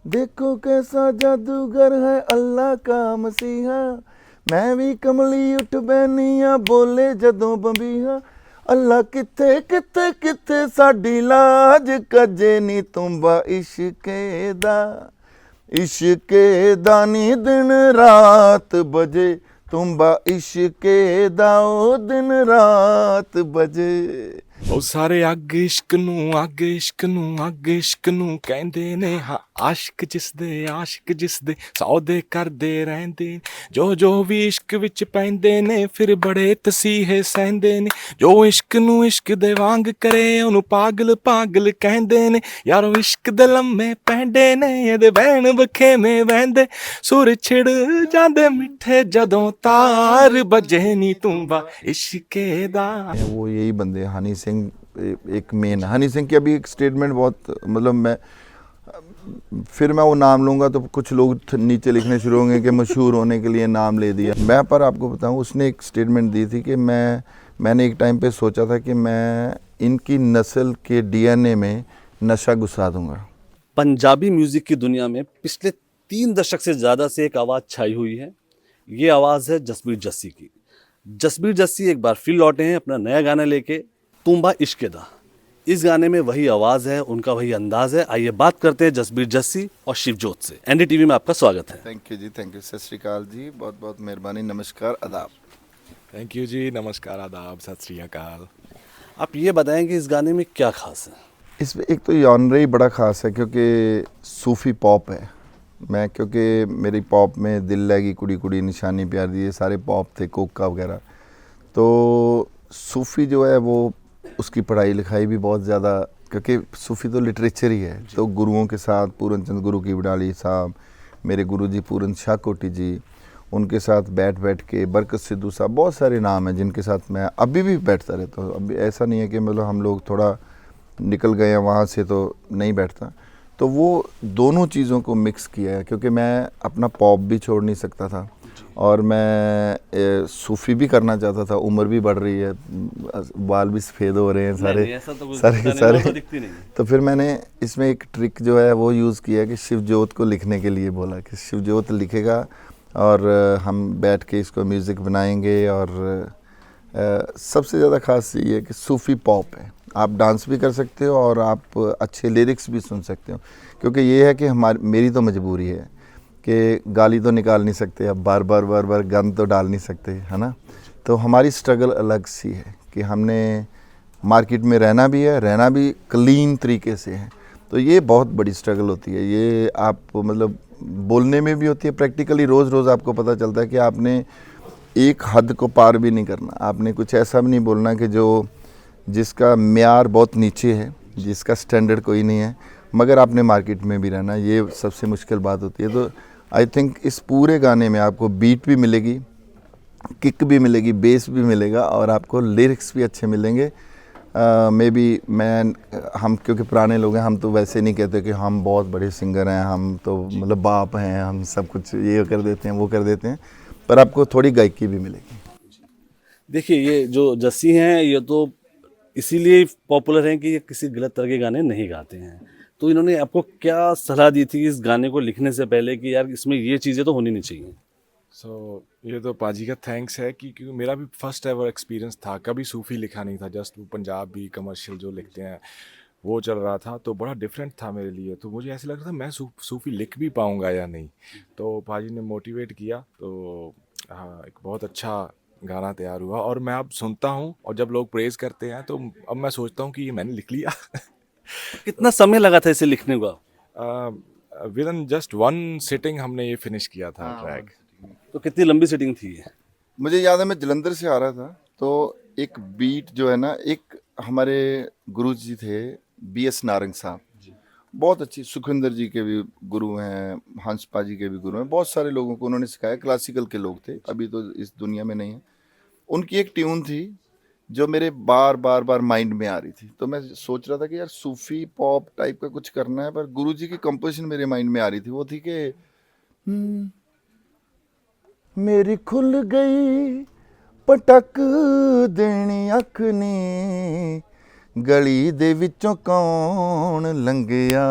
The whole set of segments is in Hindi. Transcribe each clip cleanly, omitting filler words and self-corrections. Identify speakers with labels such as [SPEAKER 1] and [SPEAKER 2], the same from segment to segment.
[SPEAKER 1] देखो कैसा जादूगर है अल्लाह का मसीहा, मैं भी कमली उठ बैनिया बोले जदों बंबीहा। अल्लाह किथे किथे किथे साडी लाज कजे नी तुम्बा इश्के दा, इश्के दा नी दिन रात बजे, तुम्बा इश्के दा ओ दिन रात बजे।
[SPEAKER 2] ਉਹ ਸਾਰੇ ਅੱਗ ਇਸ਼ਕ ਨੂੰ ਅੱਗ ਇਸ਼ਕ ਨੂੰ ਅੱਗ ਇਸ਼ਕ ਨੂੰ ਕਹਿੰਦੇ ਨੇ ਹਾਂ ਆਸ਼ਿਕ ਜਿਸ ਦੇ ਸੌਦੇ ਕਰਦੇ ਰਹਿੰਦੇ ਨੇ। ਜੋ ਵੀ ਇਸ਼ਕ ਵਿੱਚ ਪੈਂਦੇ ਨੇ ਫਿਰ ਬੜੇ ਤਸੀਹੇ ਸਹਿੰਦੇ ਨੇ। ਜੋ ਇਸ਼ਕ ਨੂੰ ਇਸ਼ਕ ਦੇ ਵਾਂਗ ਕਰੇ ਉਹਨੂੰ ਪਾਗਲ ਪਾਗਲ ਕਹਿੰਦੇ ਨੇ। ਯਾਰੋ ਇਸ਼ਕ ਦੇ ਲੰਮੇ ਪੈਂਦੇ ਨੇ ਇਹਦੇ ਬਹਿਣ ਬਖੇਵੇਂ ਵਹਿੰਦੇ। ਸੁਰ ਛਿੜ ਜਾਂਦੇ ਮਿੱਠੇ ਜਦੋਂ ਤਾਰ ਬਜੇ ਨੀ ਤੂੰ ਬਾ इश्के दा।
[SPEAKER 1] वो यही बंदे हनी सिंह एक मेन, हनी सिंह की अभी एक स्टेटमेंट बहुत मतलब फिर मैं वो नाम लूँगा तो कुछ लोग नीचे लिखने शुरू होंगे कि मशहूर होने के लिए नाम ले दिया। मैं पर आपको बताऊँ उसने एक स्टेटमेंट दी थी कि मैंने एक टाइम पे सोचा था कि मैं इनकी नस्ल के डीएनए में नशा घुसा दूँगा।
[SPEAKER 3] पंजाबी म्यूजिक की दुनिया में पिछले 3 दशक से ज़्यादा से एक आवाज़ छाई हुई है। ये आवाज़ है जसबीर जस्सी की। जसबीर जस्सी एक बार फिर लौटे हैं अपना नया गाना लेके, तुम्बा इश्के दा। इस गाने में वही आवाज़ है, उनका वही अंदाज है। आइए बात करते हैं जसबीर जस्सी और शिवजोत से। एनडीटीवी में आपका स्वागत है।
[SPEAKER 1] Thank you ji, thank you, सत श्री अकाल जी, बहुत बहुत मेहरबानी, नमस्कार, आदाब।
[SPEAKER 2] थैंक यू जी, नमस्कार, आदाब, सत श्री अकाल।
[SPEAKER 3] आप ये बताएं कि इस गाने में क्या खास है?
[SPEAKER 1] इसमें एक तो जॉनर ही बड़ा ख़ास है क्योंकि सूफ़ी पॉप है। मैं क्योंकि मेरी पॉप में दिल लगी कुड़ी कुड़ी निशानी प्यार दी, ये सारे पॉप थे, कोका वगैरह। तो सूफ़ी जो है वो उसकी पढ़ाई लिखाई भी बहुत ज़्यादा, क्योंकि सूफ़ी तो लिटरेचर ही है। तो गुरुओं के साथ पूरन चंद गुरु की बडाली साहब, मेरे गुरु जी पूरन शाह कोटी जी, उनके साथ बैठ के बरकत सिद्धू साहब, बहुत सारे नाम हैं जिनके साथ मैं अभी भी बैठता रहता हूँ। अभी ऐसा नहीं है कि मतलब हम लोग थोड़ा निकल गए हैं वहाँ से तो नहीं बैठता। तो वो दोनों चीज़ों को मिक्स किया है क्योंकि मैं अपना पॉप भी छोड़ नहीं सकता था और मैं सूफ़ी भी करना चाहता था। उम्र भी बढ़ रही है, बाल भी सफ़ेद हो रहे हैं सारे। तो फिर मैंने इसमें एक ट्रिक जो है वो यूज़ किया है कि शिवजोत को लिखने के लिए बोला कि शिवजोत लिखेगा और हम बैठ के इसको म्यूज़िक बनाएंगे। और सबसे ज़्यादा ख़ास ये है कि सूफ़ी पॉप है, आप डांस भी कर सकते हो और आप अच्छे लिरिक्स भी सुन सकते हो। क्योंकि ये है कि मेरी तो मजबूरी है कि गाली तो निकाल नहीं सकते, अब बार बार गन तो डाल नहीं सकते, है ना। तो हमारी स्ट्रगल अलग सी है कि हमने मार्केट में रहना भी क्लीन तरीके से है। तो ये बहुत बड़ी स्ट्रगल होती है। ये आप मतलब बोलने में भी होती है, प्रैक्टिकली रोज़ आपको पता चलता है कि आपने एक हद को पार भी नहीं करना। आपने कुछ ऐसा भी नहीं बोलना कि जिसका म्यार बहुत नीचे है, जिसका स्टैंडर्ड कोई नहीं है, मगर आपने मार्केट में भी रहना, ये सबसे मुश्किल बात होती है। तो आई थिंक इस पूरे गाने में आपको बीट भी मिलेगी, किक भी मिलेगी, बेस भी मिलेगा और आपको लिरिक्स भी अच्छे मिलेंगे। मे बी हम क्योंकि पुराने लोग हैं, हम तो वैसे नहीं कहते कि हम बहुत बड़े सिंगर हैं, हम तो मतलब बाप हैं, हम सब कुछ ये कर देते हैं वो कर देते हैं, पर आपको थोड़ी गायकी भी मिलेगी।
[SPEAKER 3] देखिए ये जो जस्सी हैं ये तो इसीलिए पॉपुलर हैं कि ये किसी गलत तरह के गाने नहीं गाते हैं। तो इन्होंने आपको क्या सलाह दी थी इस गाने को लिखने से पहले कि यार इसमें ये चीज़ें तो होनी नहीं चाहिए?
[SPEAKER 2] ये तो पाजी का थैंक्स है कि क्योंकि मेरा भी फर्स्ट एवर एक्सपीरियंस था, कभी सूफ़ी लिखा नहीं था, जस्ट वो पंजाबी कमर्शियल जो लिखते हैं वो चल रहा था, तो बड़ा डिफरेंट था मेरे लिए। तो मुझे ऐसे लग रहा था मैं सूफ़ी लिख भी पाऊँगा या नहीं। तो पाजी ने मोटिवेट किया, तो हाँ एक बहुत अच्छा गाना तैयार हुआ और मैं अब सुनता हूँ और जब लोग प्रेज़ करते हैं तो अब मैं सोचता हूँ कि ये मैंने लिख लिया।
[SPEAKER 3] कितना समय लगा था इसे लिखने को?
[SPEAKER 2] With in just one sitting हमने ये फिनिश किया था ट्रैक।
[SPEAKER 3] तो कितनी लंबी सेटिंग थी ये?
[SPEAKER 1] मुझे याद है मैं जलंधर से आ रहा था, तो एक बीट जो है ना, एक हमारे गुरु जी थे BS नारंग साहब, बहुत अच्छी, सुखविंदर जी के भी गुरु हैं, हंसपा जी के भी गुरु हैं, बहुत सारे लोगों को उन्होंने सिखाया, क्लासिकल के लोग थे, अभी तो इस दुनिया में नहीं है। उनकी एक ट्यून थी जो मेरे बार माइंड में आ रही थी। तो मैं सोच रहा था कि यार सूफ़ी पॉप टाइप का कुछ करना है, पर गुरु जी की कंपोजिशन मेरे माइंड में आ रही थी। वो थी कि मेरी खुल गई पटक देनी अख ने, गली दे विचों कौन लंघिया,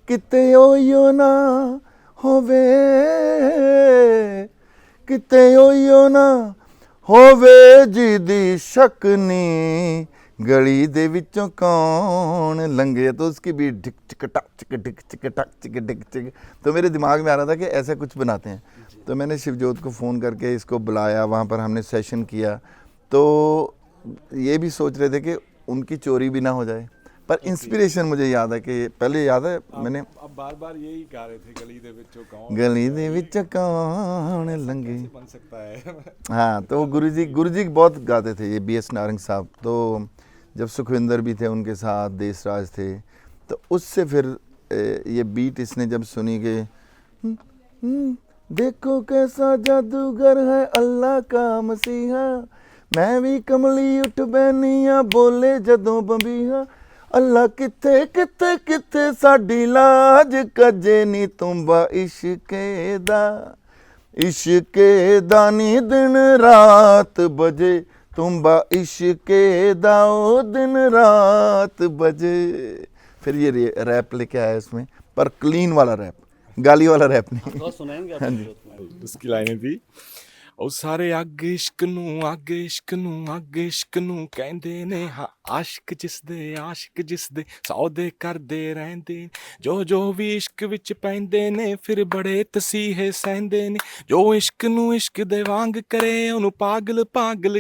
[SPEAKER 1] ਕਿਤੇ ਓਯੋ ਨਾ ਹੋਵੇ, ਕਿਤੇ ਓਯੋ ਨਾ ਹੋਵੇ ਜਿਹਦੀ शक ਨੀ, गली दे विचों कौन लंघे। तो उसकी भी ढिक चिक टक चिक ढिक चिक टक चिक ढिक चिक, तो मेरे दिमाग में आ रहा था कि ऐसा कुछ बनाते हैं। तो मैंने शिवजोत को फ़ोन करके इसको बुलाया, वहाँ पर हमने सेशन किया। तो ये भी सोच रहे थे कि उनकी चोरी भी ना हो जाए, पर इंस्पिरेशन मुझे याद है कि पहले याद है मैंने
[SPEAKER 2] अब बार बार यही गा रहे थे, गली दे विचों कौन,
[SPEAKER 1] गली दे विचों कौन लंघे।
[SPEAKER 2] बन सकता है।
[SPEAKER 1] हाँ, तो गुरुजी बहुत गाते थे ये BS नारंग साहब। तो जब सुखविंदर भी थे उनके साथ, देशराज थे, तो उससे फिर ये बीट इसने जब सुनी कि देखो कैसा जादूगर है अल्लाह का मसीहा, मैं भी कमली उठ बैनिया बोले जदों बंबीहा, अल्लाह किथे किथे किथे साडी लाज कजे नी तुम्बा इश्के दा, इश्के दा नी दिन रात बजे, तुम्बा इश्के दा ओ दिन रात बजे। फिर ये रैप लेके आया इसमें, पर क्लीन वाला रैप, गाली वाला रैप नहीं।
[SPEAKER 3] थोड़ा सुनाएंगे आप शिवजोत को?
[SPEAKER 2] उसकी लाइनें थी, ਉਹ ਸਾਰੇ ਅੱਗ ਇਸ਼ਕ ਨੂੰ, ਅੱਗ ਇਸ਼ਕ ਨੂੰ, ਅੱਗ ਇਸ਼ਕ ਨੂੰ ਕਹਿੰਦੇ ਨੇ, ਹਾਂ ਆਸ਼ਿਕ ਜਿਸ ਦੇ ਸੌਦੇ ਕਰਦੇ ਰਹਿੰਦੇ, ਜੋ ਵੀ ਇਸ਼ਕ ਵਿੱਚ ਪੈਂਦੇ ਨੇ ਫਿਰ ਬੜੇ ਤਸੀਹੇ ਸਹਿੰਦੇ ਨੇ, ਜੋ ਇਸ਼ਕ ਨੂੰ ਇਸ਼ਕ ਦੇ ਵਾਂਗ ਕਰੇ ਉਹਨੂੰ ਪਾਗਲ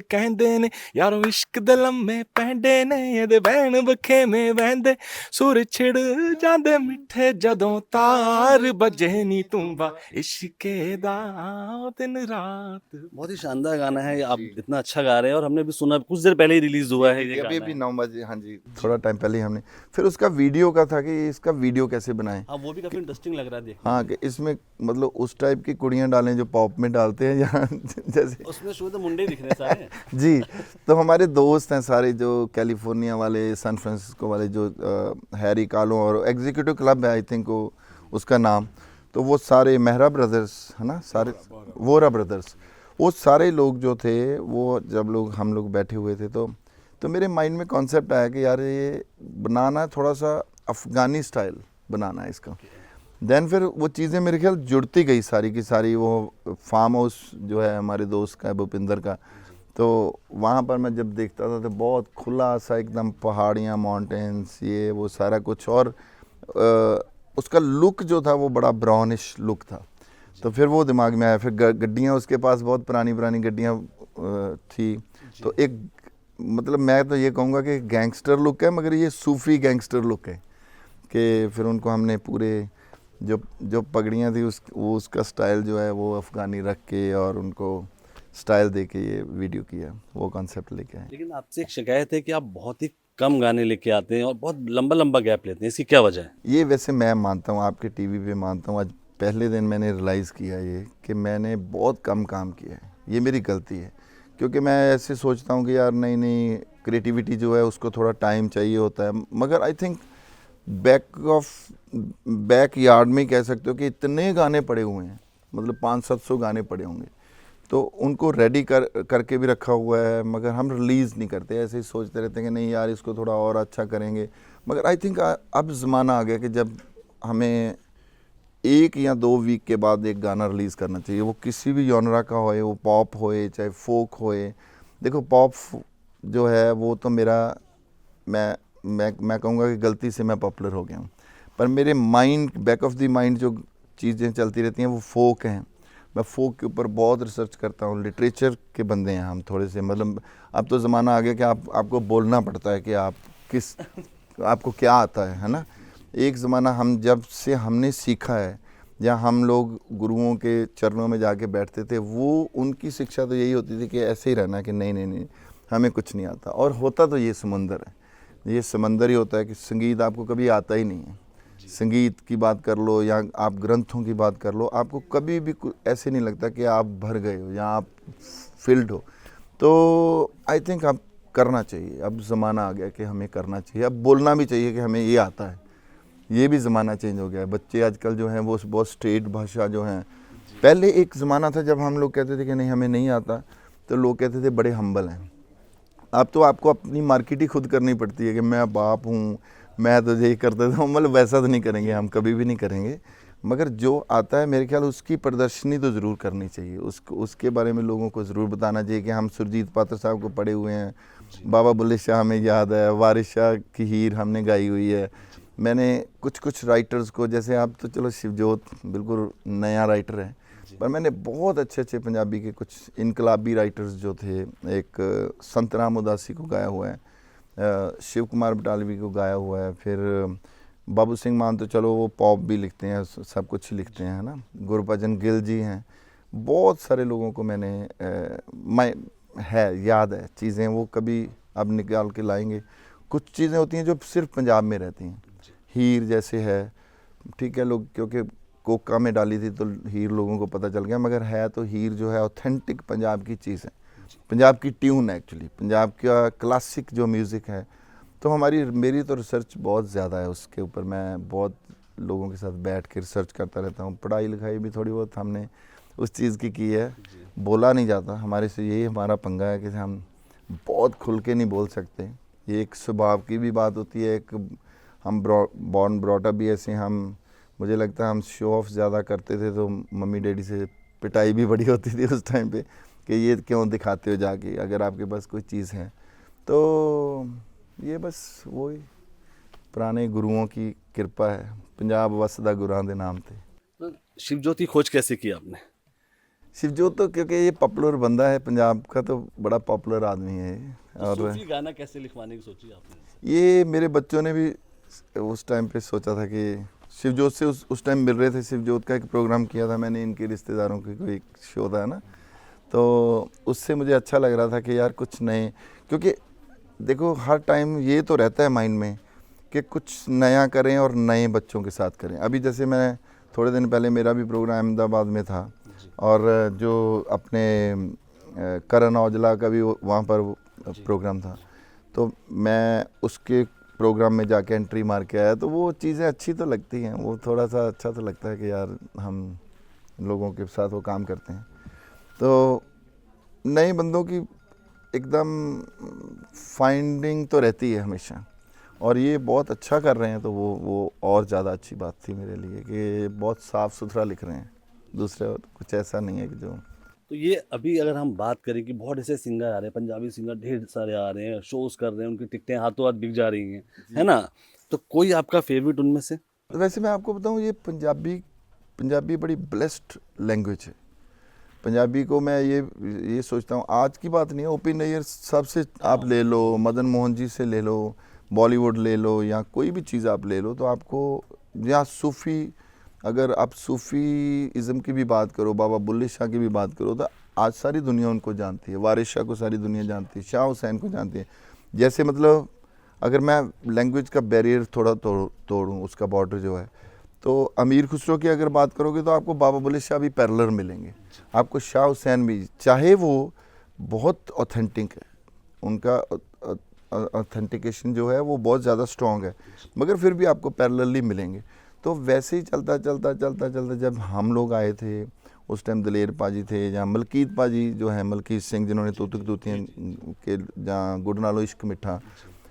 [SPEAKER 2] ਕਹਿੰਦੇ ਨੇ, ਯਾਰੋ ਇਸ਼ਕ ਦੇ ਲੰਮੇ ਪੈਂਦੇ ਨੇ ਇਹਦੇ ਬਹਿਣ ਬਖੇਵੇਂ ਵਹਿੰਦੇ, ਸੁਰ ਛਿੜ ਜਾਂਦੇ ਮਿੱਠੇ ਜਦੋਂ ਤਾਰ ਵੱਜੇ ਨੀ ਤੁੰਬਾ ਇਸ਼ਕੇ ਦਾ ਉਹ ਦਿਨ ਰਾਤ।
[SPEAKER 3] बहुत ही शानदार गाना है, आप इतना अच्छा गा रहे हैं। और हमने भी सुना, कुछ देर पहले ही रिलीज हुआ है ये
[SPEAKER 1] अभी
[SPEAKER 3] गाना
[SPEAKER 1] भी
[SPEAKER 3] है।
[SPEAKER 1] 9 बजे, हाँ जी, थोड़ा टाइम पहले ही हमने फिर उसका वीडियो का था कि इसका वीडियो कैसे बनाएं।
[SPEAKER 3] हाँ, वो भी काफी इंटरेस्टिंग लग रहा है देखने
[SPEAKER 1] हाँ, कि इसमें मतलब उस टाइप की कुड़ियाँ डालें जो पॉप में डालते हैं यहाँ जैसे
[SPEAKER 3] में। उसमें शुरू तो मुंडे दिख रहे हैं सारे।
[SPEAKER 1] जी। तो हमारे दोस्त हैं सारे जो कैलिफोर्निया वाले, सैन फ्रांसिस्को वाले, जो हैरी कालो और एग्जीक्यूटिव क्लब है आई थिंक वो उसका नाम, तो वो सारे मेहरा ब्रदर्स है ना, सारे वोरा ब्रदर्स, वो सारे लोग जो थे, वो जब हम लोग बैठे हुए थे तो मेरे माइंड में कॉन्सेप्ट आया कि यार ये बनाना थोड़ा सा अफ़गानी स्टाइल बनाना है इसका। देन फिर वो चीज़ें मेरे ख्याल जुड़ती गई सारी की सारी। वो फार्म हाउस जो है हमारे दोस्त का, भूपिंदर का, तो वहाँ पर मैं जब देखता था तो बहुत खुला सा एकदम पहाड़ियाँ, माउंटेन्स, ये वो सारा कुछ, और उसका लुक जो था वो बड़ा ब्राउनिश लुक था। तो फिर वो दिमाग में आया। फिर गड्डियाँ उसके पास बहुत पुरानी गड्डियाँ थी, तो एक मतलब मैं तो ये कहूँगा कि गैंगस्टर लुक है, मगर ये सूफ़ी गैंगस्टर लुक है कि फिर उनको हमने पूरे जो पगड़ियाँ थी उसका स्टाइल जो है वो अफ़गानी रख के और उनको स्टाइल दे के ये वीडियो किया, वो कॉन्सेप्ट लेके आए।
[SPEAKER 3] लेकिन आपसे एक शिकायत है कि आप बहुत ही कम गाने लेके आते हैं और बहुत लंबा गैप लेते हैं, इसकी क्या वजह है?
[SPEAKER 1] ये वैसे मैं मानता हूँ, आपके टीवी पे मानता हूँ, आज पहले दिन मैंने रियलाइज़ किया ये कि मैंने बहुत कम काम किया है, ये मेरी गलती है। क्योंकि मैं ऐसे सोचता हूँ कि यार नहीं क्रिएटिविटी जो है उसको थोड़ा टाइम चाहिए होता है, मगर आई थिंक बैक यार्ड में कह सकते हो कि इतने गाने पड़े हुए हैं, मतलब 500-700 गाने पड़े होंगे, तो उनको रेडी करके भी रखा हुआ है, मगर हम रिलीज़ नहीं करते, ऐसे ही सोचते रहते हैं कि नहीं यार इसको थोड़ा और अच्छा करेंगे। मगर आई थिंक अब ज़माना आ गया कि जब हमें 1 या 2 वीक के बाद एक गाना रिलीज़ करना चाहिए, वो किसी भी जॉनरा का होए, वो पॉप होए चाहे फोक होए। देखो पॉप जो है वो तो मेरा, मैं कहूँगा कि गलती से मैं पॉपुलर हो गया हूँ, पर मेरे mind, back of the mind जो चीज़ें चलती रहती हैं वो फोक हैं। मैं फोक के ऊपर बहुत रिसर्च करता हूँ, लिटरेचर के बंदे हैं हम थोड़े से, मतलब अब तो ज़माना आ गया कि आपको बोलना पड़ता है कि आपको क्या आता है ना। एक ज़माना जब से हमने सीखा है, या हम लोग गुरुओं के चरणों में जाके बैठते थे, वो उनकी शिक्षा तो यही होती थी कि ऐसे ही रहना, कि नहीं हमें कुछ नहीं आता। और होता तो ये समंदर है, ये समंदर ही होता है कि संगीत आपको कभी आता ही नहीं है। संगीत की बात कर लो या आप ग्रंथों की बात कर लो, आपको कभी भी ऐसे नहीं लगता कि आप भर गए हो या आप फिल्ड हो। तो आई थिंक आप करना चाहिए, अब ज़माना आ गया कि हमें करना चाहिए, अब बोलना भी चाहिए कि हमें ये आता है। ये भी ज़माना चेंज हो गया है, बच्चे आजकल जो हैं वो बहुत स्ट्रेट भाषा जो हैं। पहले एक ज़माना था जब हम लोग कहते थे कि नहीं हमें नहीं आता, तो लोग कहते थे बड़े हम्बल हैं। अब तो आपको अपनी मार्केट ही खुद करनी पड़ती है कि मैं बाप हूँ, मैं तो यही करते थे, मतलब वैसा तो नहीं करेंगे हम, कभी भी नहीं करेंगे, मगर जो आता है मेरे ख्याल उसकी प्रदर्शनी तो ज़रूर करनी चाहिए, उसके बारे में लोगों को ज़रूर बताना चाहिए कि हम सुरजीत पात्र साहब को पढ़े हुए हैं, बाबा बुल्ले शाह हमें याद है, वारिस शाह की हीर हमने गाई हुई है। मैंने कुछ राइटर्स को, जैसे आप तो चलो शिवजोत बिल्कुल नया राइटर है, पर मैंने बहुत अच्छे पंजाबी के कुछ इनकलाबी राइटर्स जो थे, एक संत राम उदासी को गाया हुआ है, शिव कुमार बटालवी को गाया हुआ है, फिर बाबू सिंह मान तो चलो वो पॉप भी लिखते हैं, सब कुछ लिखते हैं, है ना, गुरबचन गिल जी हैं, बहुत सारे लोगों को मैंने मैं है याद है चीज़ें, वो कभी अब निकाल के लाएंगे। कुछ चीज़ें होती हैं जो सिर्फ पंजाब में रहती हैं, हीर जैसे है, ठीक है, लोग क्योंकि कोका में डाली थी तो हीर लोगों को पता चल गया, मगर है तो हीर जो है ऑथेंटिक पंजाब की चीज़ है, पंजाब की ट्यून है एक्चुअली, पंजाब का क्लासिक जो म्यूज़िक है। तो मेरी तो रिसर्च बहुत ज़्यादा है उसके ऊपर, मैं बहुत लोगों के साथ बैठ के रिसर्च करता रहता हूँ। पढ़ाई लिखाई भी थोड़ी बहुत हमने उस चीज़ की है, बोला नहीं जाता हमारे से, यही हमारा पंगा है कि हम बहुत खुल के नहीं बोल सकते। ये एक स्वभाव की भी बात होती है, एक हम बॉर्न ब्रॉटअप भी ऐसे, हम मुझे लगता है हम शो ऑफ ज़्यादा करते थे, तो मम्मी डैडी से पिटाई भी बड़ी होती थी उस टाइम पे कि ये क्यों दिखाते हो जाके, अगर आपके पास कोई चीज़ है। तो ये बस वही पुराने गुरुओं की कृपा है, पंजाब वसदा गुरां दे नाम थे।
[SPEAKER 3] तो शिवजोत की खोज कैसे की आपने?
[SPEAKER 1] शिवजोत तो क्योंकि ये पॉपुलर बंदा है पंजाब का, तो बड़ा पॉपुलर आदमी है ये।
[SPEAKER 3] तो सूफी गाना कैसे लिखवाने की सोची आपने?
[SPEAKER 1] ये मेरे बच्चों ने भी उस टाइम पे सोचा था कि शिवजोत से उस टाइम मिल रहे थे, शिवजोत का एक प्रोग्राम किया था मैंने, इनके रिश्तेदारों की कोई शो था ना, तो उससे मुझे अच्छा लग रहा था कि यार कुछ नए, क्योंकि देखो हर टाइम ये तो रहता है माइंड में कि कुछ नया करें और नए बच्चों के साथ करें। अभी जैसे मैं थोड़े दिन पहले मेरा भी प्रोग्राम अहमदाबाद में था, और जो अपने करण औजला का भी वहाँ पर प्रोग्राम था, तो मैं उसके प्रोग्राम में जाके एंट्री मार के आया, तो वो चीज़ें अच्छी तो लगती हैं, वो थोड़ा सा अच्छा तो लगता है कि यार हम लोगों के साथ वो काम करते हैं। तो नए बंदों की एकदम फाइंडिंग तो रहती है हमेशा, और ये बहुत अच्छा कर रहे हैं, तो वो और ज़्यादा अच्छी बात थी मेरे लिए कि बहुत साफ़ सुथरा लिख रहे हैं, दूसरा कुछ ऐसा नहीं है कि जो।
[SPEAKER 3] तो ये अभी अगर हम बात करें कि बहुत ऐसे सिंगर आ रहे हैं, पंजाबी सिंगर ढेर सारे आ रहे हैं, शोज़ कर रहे हैं, उनकी टिकटें हाथों हाथ बिक जा रही हैं, है ना, तो कोई आपका फेवरेट उनमें से?
[SPEAKER 1] वैसे मैं आपको बताऊं, ये पंजाबी बड़ी ब्लेस्ड लैंग्वेज है। पंजाबी को मैं ये सोचता हूँ, आज की बात नहीं है, ओपी नैयर साहब से आप ले लो, मदन मोहन जी से ले लो, बॉलीवुड ले लो, या कोई भी चीज़ आप ले लो, तो आपको, या सूफ़ी, अगर आप सूफ़ीज़म की भी बात करो, बाबा बुल्ले शाह की भी बात करो, तो आज सारी दुनिया उनको जानती है, वारिस शाह को सारी दुनिया जानती है, शाह हुसैन को जानती है। जैसे मतलब अगर मैं लैंग्वेज का बैरियर थोड़ा तोड़ूँ, उसका बॉर्डर जो है, तो अमीर खुसरो की अगर बात करोगे तो आपको बाबा बुल्ले शाह भी पैरेलल मिलेंगे, आपको शाह हुसैन भी, चाहे वो बहुत ऑथेंटिक है, उनका ऑथेंटिकेशन जो है वो बहुत ज़्यादा स्ट्रॉन्ग है, मगर फिर भी आपको पैरेलली मिलेंगे। तो वैसे ही चलता जब हम लोग आए थे, उस टाइम दलेर पाजी थे, जहाँ मलकीत पाजी जो है, मलकीत सिंह जिन्होंने तूतक तूतियाँ के, जहाँ गुड़ नालो इश्क मिठा,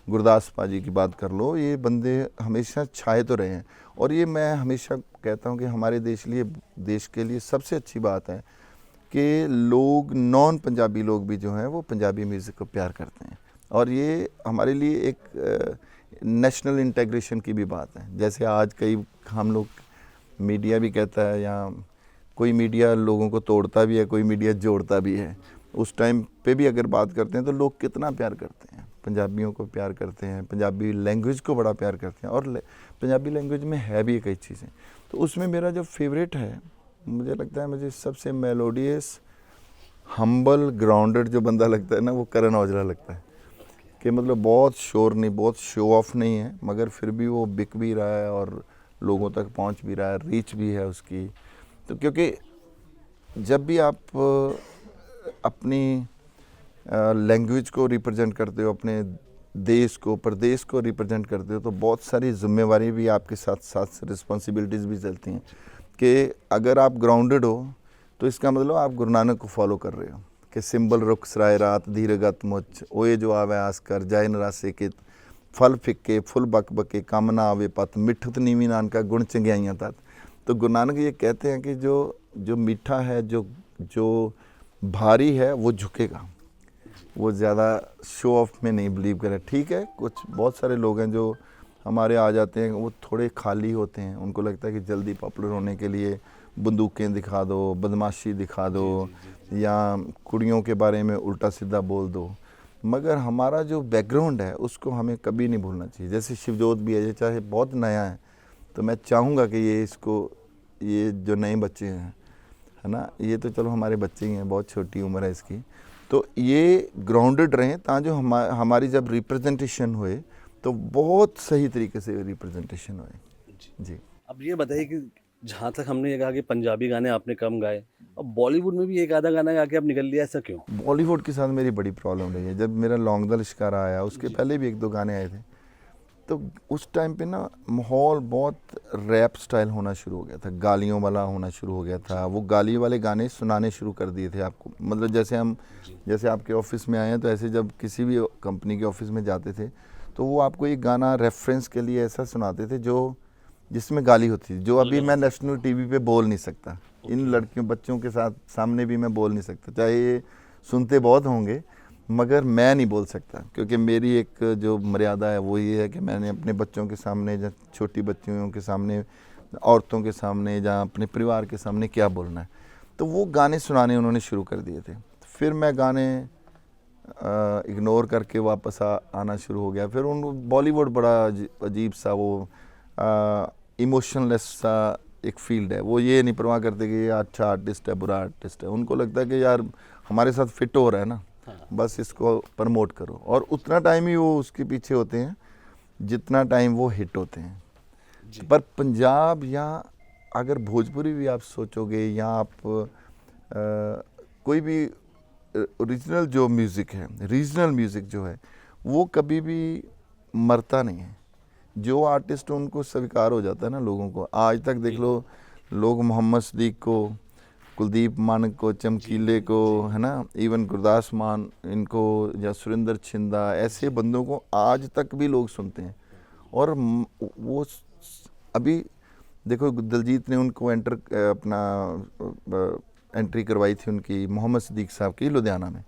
[SPEAKER 1] गुरदास पाजी की बात कर लो, ये बंदे हमेशा छाए तो रहे हैं। और ये मैं हमेशा कहता हूँ कि हमारे देश के लिए सबसे अच्छी बात है कि लोग, नॉन पंजाबी लोग भी जो हैं वो पंजाबी म्यूज़िक को प्यार करते हैं, और ये हमारे लिए एक नेशनल इंटीग्रेशन की भी बात है। जैसे आज कई हम लोग, मीडिया भी कहता है, या कोई मीडिया लोगों को तोड़ता भी है, कोई मीडिया जोड़ता भी है। उस टाइम पे भी अगर बात करते हैं तो लोग कितना प्यार करते हैं, पंजाबियों को प्यार करते हैं, पंजाबी लैंग्वेज को बड़ा प्यार करते हैं, और पंजाबी लैंग्वेज में है भी कई चीज़ें। तो उसमें मेरा जो फेवरेट है, मुझे लगता है, मुझे सबसे मेलोडियस, हम्बल, ग्राउंडेड जो बंदा लगता है ना, वो करण औजला लगता है। कि मतलब बहुत शोर नहीं, बहुत शो ऑफ नहीं है, मगर फिर भी वो बिक भी रहा है और लोगों तक पहुंच भी रहा है, रीच भी है उसकी। तो क्योंकि जब भी आप अपनी लैंग्वेज को रिप्रेजेंट करते हो, अपने देश को, प्रदेश को रिप्रेजेंट करते हो, तो बहुत सारी जिम्मेवारी भी आपके साथ साथ रिस्पॉन्सिबिलिटीज़ भी चलती हैं। कि अगर आप ग्राउंडेड हो तो इसका मतलब आप गुरु नानक को फॉलो कर रहे हो, कि सिंबल रुख सराय रात धीरे गत मुच ओए जो आवे आस कर जाए नरासे कित। फल फिक्के फुल बक बके काम ना आवे पत मिठत नीवी नानका गुण चंगियाइयां तत। तो गुरु नानक ये कहते हैं कि जो मीठा है, जो भारी है वो झुकेगा, वो ज़्यादा शो ऑफ में नहीं बिलीव करे। ठीक है, कुछ बहुत सारे लोग हैं जो हमारे आ जाते हैं, वो थोड़े खाली होते हैं, उनको लगता है कि जल्दी पॉपुलर होने के लिए बंदूकें दिखा दो, बदमाशी दिखा दो, या कुड़ियों के बारे में उल्टा सीधा बोल दो। मगर हमारा जो बैकग्राउंड है उसको हमें कभी नहीं भूलना चाहिए। जैसे शिवजोत भी है, ये चाहे बहुत नया है, तो मैं चाहूँगा कि ये जो नए बच्चे हैं, है ना, ये तो चलो हमारे बच्चे ही हैं, बहुत छोटी उम्र है इसकी, तो ये ग्राउंडेड रहें, ताकि हमारी जब रिप्रेजेंटेशन हुए तो बहुत सही तरीके से रिप्रेजेंटेशन होए। जी।
[SPEAKER 3] अब ये बताइए कि जहाँ तक हमने ये कहा कि पंजाबी गाने आपने कम गाए, अब बॉलीवुड में भी एक आधा गाना गा के आप निकल लिया, ऐसा क्यों?
[SPEAKER 1] बॉलीवुड के साथ मेरी बड़ी प्रॉब्लम रही है। जब मेरा लौंग दा लिश्कारा आया, उसके पहले भी 1-2 गाने आए थे, तो उस टाइम पे ना माहौल बहुत रैप स्टाइल होना शुरू हो गया था, गालियों वाला होना शुरू हो गया था। वो गाली वाले गाने सुनाने शुरू कर दिए थे आपको। मतलब जैसे आपके ऑफिस में आए हैं, तो ऐसे जब किसी भी कंपनी के ऑफिस में जाते थे, तो वो आपको एक गाना रेफरेंस के लिए ऐसा सुनाते थे जिसमें गाली होती थी, जो अभी मैं नेशनल टीवी पे बोल नहीं सकता। इन लड़कियों बच्चों के सामने भी मैं बोल नहीं सकता, चाहे ये सुनते बहुत होंगे, मगर मैं नहीं बोल सकता, क्योंकि मेरी एक जो मर्यादा है वो ये है कि मैंने अपने बच्चों के सामने, या छोटी बच्चियों के सामने, औरतों के सामने, या अपने परिवार के सामने क्या बोलना है। तो वो गाने सुनाने उन्होंने शुरू कर दिए थे। फिर मैं गाने इग्नोर करके वापस आना शुरू हो गया। फिर उन बॉलीवुड बड़ा अजीब सा, वो इमोशनलेस सा एक फील्ड है। वो ये नहीं परवाह करते कि ये अच्छा आर्टिस्ट है, बुरा आर्टिस्ट है। उनको लगता है कि यार हमारे साथ फिट हो रहा है ना, बस इसको प्रमोट करो, और उतना टाइम ही वो उसके पीछे होते हैं जितना टाइम वो हिट होते हैं। पर पंजाब, या अगर भोजपुरी भी आप सोचोगे, या आप कोई भी ओरिजिनल जो म्यूज़िक है, रीजनल म्यूज़िक जो है, वो कभी भी मरता नहीं है। जो आर्टिस्ट उनको स्वीकार हो जाता है ना लोगों को। आज तक देख लो, लोग मोहम्मद सिद्दीक को, कुलदीप मानक को, चमकीले को, है ना, इवन गुरदास मान इनको, या सुरेंद्र छिंदा, ऐसे बंदों को आज तक भी लोग सुनते हैं। और वो अभी देखो, दिलजीत ने उनको एंट्री करवाई थी उनकी, मोहम्मद सिद्दीक साहब की, लुधियाना में।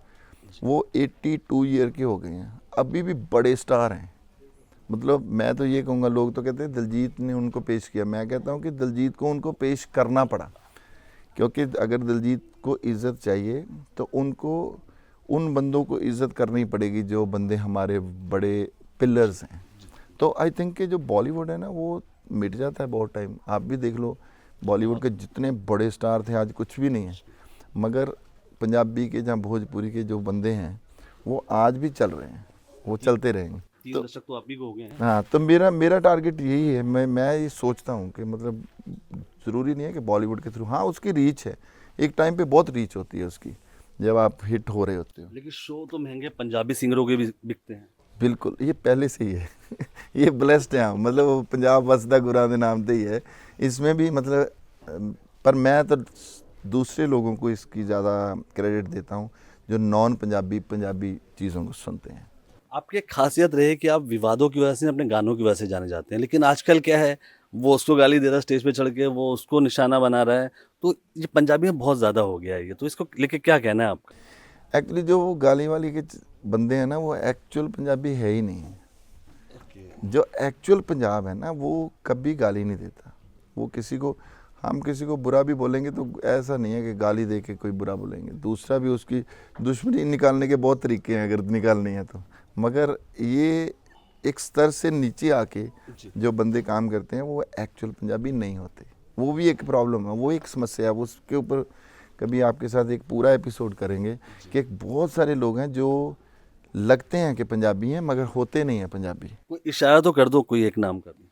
[SPEAKER 1] वो 82 ईयर के हो गए हैं, अभी भी बड़े स्टार हैं। मतलब मैं तो ये कहूँगा, लोग तो कहते हैं दिलजीत ने उनको पेश किया, मैं कहता हूँ कि दिलजीत को उनको पेश करना पड़ा, क्योंकि अगर दिलजीत को इज़्ज़त चाहिए तो उनको उन बंदों को इज़्ज़त करनी पड़ेगी जो बंदे हमारे बड़े पिलर्स हैं। तो आई थिंक कि जो बॉलीवुड है ना, वो मिट जाता है बहुत टाइम। आप भी देख लो, बॉलीवुड के जितने बड़े स्टार थे आज कुछ भी नहीं है, मगर पंजाबी के या भोजपुरी के जो बंदे हैं वो आज भी चल रहे हैं, वो चलते रहेंगे।
[SPEAKER 3] 3 दशक तो आप ही को हो गए हैं।
[SPEAKER 1] हाँ, तो मेरा टारगेट यही है। मैं ये सोचता हूँ कि मतलब ज़रूरी नहीं है कि बॉलीवुड के थ्रू, हाँ उसकी रीच है, एक टाइम पे बहुत रीच होती है उसकी, जब आप हिट हो रहे होते हो।
[SPEAKER 3] लेकिन शो तो महंगे पंजाबी सिंगरों के भी बिकते हैं।
[SPEAKER 1] बिल्कुल, ये पहले से ही है ये ब्लेस्ड है, मतलब वो पंजाब वसदा गुरां दे नाम पे ही है। इसमें भी मतलब, पर मैं तो दूसरे लोगों को इसकी ज़्यादा क्रेडिट देता हूँ जो नॉन पंजाबी चीज़ों को सुनते हैं।
[SPEAKER 3] आपकी एक खासियत रही कि आप विवादों की वजह से, अपने गानों की वजह से जाने जाते हैं, लेकिन आजकल क्या है, वो उसको गाली दे रहा है स्टेज पे चढ़ के, वो उसको निशाना बना रहा है, तो ये पंजाबी में बहुत ज़्यादा हो गया है ये। तो इसको लेके क्या कहना है आपका?
[SPEAKER 1] एक्चुअली जो वो गाली वाली के बंदे हैं ना, वो एक्चुअल पंजाबी है ही नहीं। जो एक्चुअल पंजाब है ना, वो कभी गाली नहीं देता। वो हम किसी को बुरा भी बोलेंगे तो ऐसा नहीं है कि गाली दे के कोई बुरा बोलेंगे। दूसरा भी, उसकी दुश्मनी निकालने के बहुत तरीके हैं अगर निकालनी है तो। मगर ये एक स्तर से नीचे आके जो बंदे काम करते हैं वो एक्चुअल पंजाबी नहीं होते। वो भी एक प्रॉब्लम है, वो एक समस्या है। उसके ऊपर कभी आपके साथ एक पूरा एपिसोड करेंगे कि बहुत सारे लोग हैं जो लगते हैं कि पंजाबी हैं मगर होते नहीं हैं पंजाबी।
[SPEAKER 3] कोई इशारा तो कर दो, कोई एक नाम कर दो।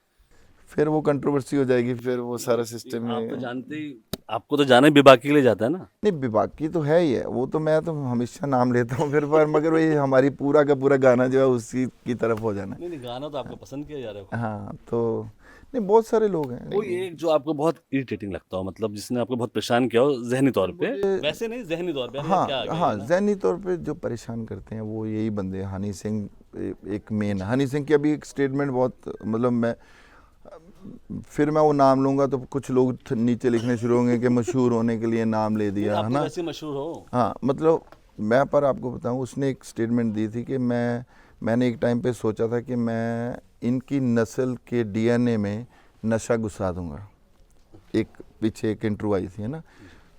[SPEAKER 1] फिर वो कंट्रोवर्सी हो जाएगी, फिर वो सारा सिस्टम
[SPEAKER 3] आप
[SPEAKER 1] है।
[SPEAKER 3] तो जानते ही, आपको तो जाना ही बेबाकी के लिए जाता है ना।
[SPEAKER 1] नहीं, बेबाकी तो है ही है, वो तो मैं तो हमेशा नाम लेता हूँ फिर, पर मगर वही हमारी पूरा का पूरा गाना जो है उसी की तरफ हो जाना है।
[SPEAKER 3] नहीं, गाना तो आपको पसंद किया जा रहा है।
[SPEAKER 1] हाँ, तो नहीं, बहुत सारे लोग हैं।
[SPEAKER 3] कोई एक जो आपको बहुत इरिटेटिंग लगता हो, मतलब जिसने आपको बहुत परेशान किया हो जहनी तौर पे, वैसे नहीं, जहनी तौर पे। अरे
[SPEAKER 1] हाँ
[SPEAKER 3] क्या आ गया
[SPEAKER 1] हाँ,
[SPEAKER 3] ये ना?
[SPEAKER 1] ज़हनी तौर पे जो परेशान करते हैं वो यही बंदे, हनी सिंह एक मेन। हनी सिंह की अभी एक स्टेटमेंट बहुत, मतलब मैं फिर मैं वो नाम लूँगा तो कुछ लोग नीचे लिखने शुरू होंगे कि मशहूर होने के लिए नाम ले दिया, है
[SPEAKER 3] आप तो
[SPEAKER 1] ना।
[SPEAKER 3] वैसे मशहूर हो।
[SPEAKER 1] हाँ, मतलब मैं पर आपको बताऊँ, उसने एक स्टेटमेंट दी थी कि मैंने एक टाइम पे सोचा था कि मैं इनकी नस्ल के डीएनए में नशा घुसा दूंगा। एक पीछे एक इंटरव्यू आई थी, है ना।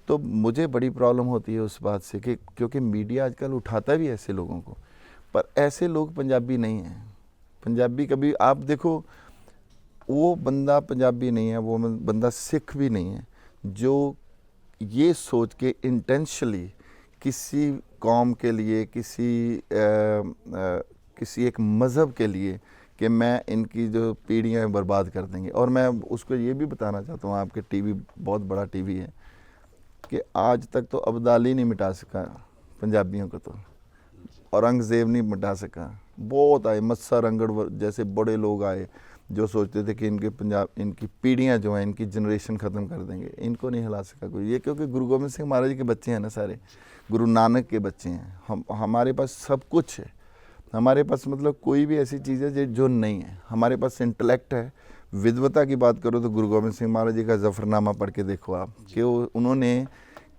[SPEAKER 1] तो मुझे बड़ी प्रॉब्लम होती है उस बात से कि क्योंकि मीडिया आजकल उठाता भी ऐसे लोगों को, पर ऐसे लोग पंजाबी नहीं हैं। पंजाबी कभी आप देखो, वो बंदा पंजाबी नहीं है, वो बंदा सिख भी नहीं है जो ये सोच के इंटेंशनली किसी कौम के लिए, किसी एक मज़हब के लिए कि मैं इनकी जो पीढ़ियाँ बर्बाद कर देंगे। और मैं उसको ये भी बताना चाहता हूँ, आपके टीवी बहुत बड़ा टीवी है, कि आज तक तो अब्दाली नहीं मिटा सका पंजाबियों को, तो औरंगज़ेब नहीं मिटा सका। बहुत आए, मस्सा रंगड़ जैसे बड़े लोग आए जो सोचते थे कि इनकी पीढ़ियाँ जो हैं, इनकी जनरेशन ख़त्म कर देंगे, इनको नहीं हिला सका कोई। ये क्योंकि गुरु गोबिंद सिंह महाराज जी के बच्चे हैं ना, सारे गुरु नानक के बच्चे हैं। हमारे पास सब कुछ है। हमारे पास मतलब कोई भी ऐसी चीज़ है जो नहीं है। हमारे पास इंटेलेक्ट है। विद्वता की बात करो तो गुरु गोबिंद सिंह महाराज जी का ज़फ़रनामा पढ़ के देखो आप, कि उन्होंने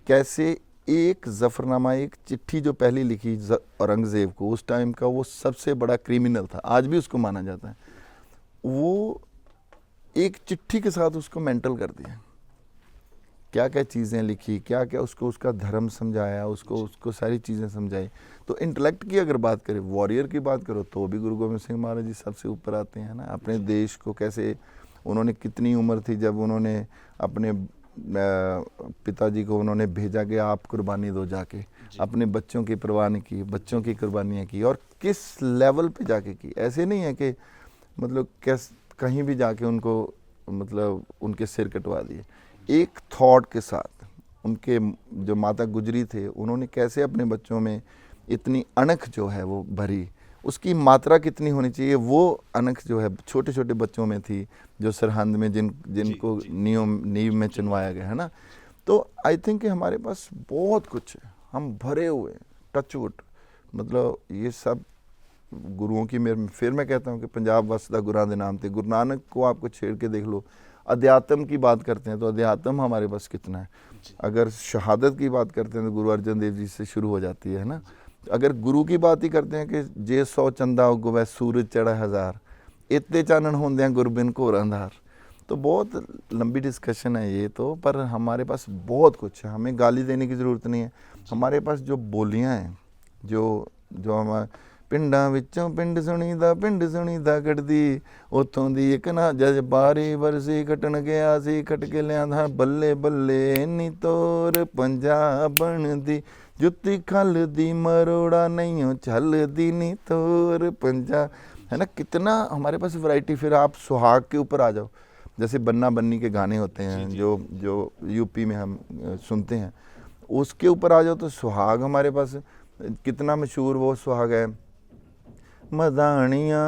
[SPEAKER 1] कैसे एक ज़फ़रनामा, एक चिट्ठी जो पहली लिखी औरंगज़ेब को, उस टाइम का वो सबसे बड़ा क्रिमिनल था, आज भी उसको माना जाता है। वो एक चिट्ठी के साथ उसको मेंटल कर दिया। क्या क्या चीज़ें लिखी, क्या क्या उसको उसका धर्म समझाया, उसको सारी चीज़ें समझाई। तो इंटेलेक्ट की अगर बात करें, वॉरियर की बात करो, तो भी गुरु गोबिंद सिंह महाराज जी सबसे ऊपर आते हैं ना। अपने देश को कैसे उन्होंने, कितनी उम्र थी जब उन्होंने अपने पिताजी को उन्होंने भेजा कि आप कुर्बानी दो जाके, अपने बच्चों की परवाह नहीं की, बच्चों की कुर्बानियाँ की, और किस लेवल पे जाके की। ऐसे नहीं है कि मतलब कहीं भी जाके उनको मतलब उनके सिर कटवा दिए। एक थॉट के साथ उनके जो माता गुजरी थे, उन्होंने कैसे अपने बच्चों में इतनी अणख जो है वो भरी, उसकी मात्रा कितनी होनी चाहिए, वो अणख जो है छोटे छोटे बच्चों में थी, जो सरहंद में जिनको नींव में चुनवाया गया, है ना। तो आई थिंक कि हमारे पास बहुत कुछ है, हम भरे हुए, टचवुड। मतलब ये सब गुरुओं की फिर मैं कहता हूँ कि पंजाब वसदा गुरां दे नाम थे। गुरु नानक को आपको छेड़ के देख लो। अध्यात्म की बात करते हैं तो अध्यात्म हमारे पास कितना है। अगर शहादत की बात करते हैं तो गुरु अर्जन देव जी से शुरू हो जाती है ना। अगर गुरु की बात ही करते हैं कि जे 100 चंदा उगवै सूरज चढ़ा हज़ार, इतने चानन होंदे गुरबिन घोर अंधार। तो बहुत लंबी डिस्कशन है ये तो, पर हमारे पास बहुत कुछ है, हमें गाली देने की ज़रूरत नहीं है। हमारे पास जो बोलियाँ हैं, जो हमारे पिंडां विचों पिंड सुणीदा कटदी, उतों दी एक ना जज बारी वरसी कटन गया सी, कट के लिया बल्ले बल्ले नी तोर पंजाबण दी, जुत्ती खल दी मरोड़ा नहीं हो छल दी नी तोर पंजाब, है ना। कितना हमारे पास वैरायटी। फिर आप सुहाग के ऊपर आ जाओ, जैसे बन्ना बन्नी के गाने होते हैं जो यूपी में हम सुनते हैं, उसके ऊपर आ जाओ तो सुहाग हमारे पास कितना मशहूर वो सुहाग है। मदानियाँ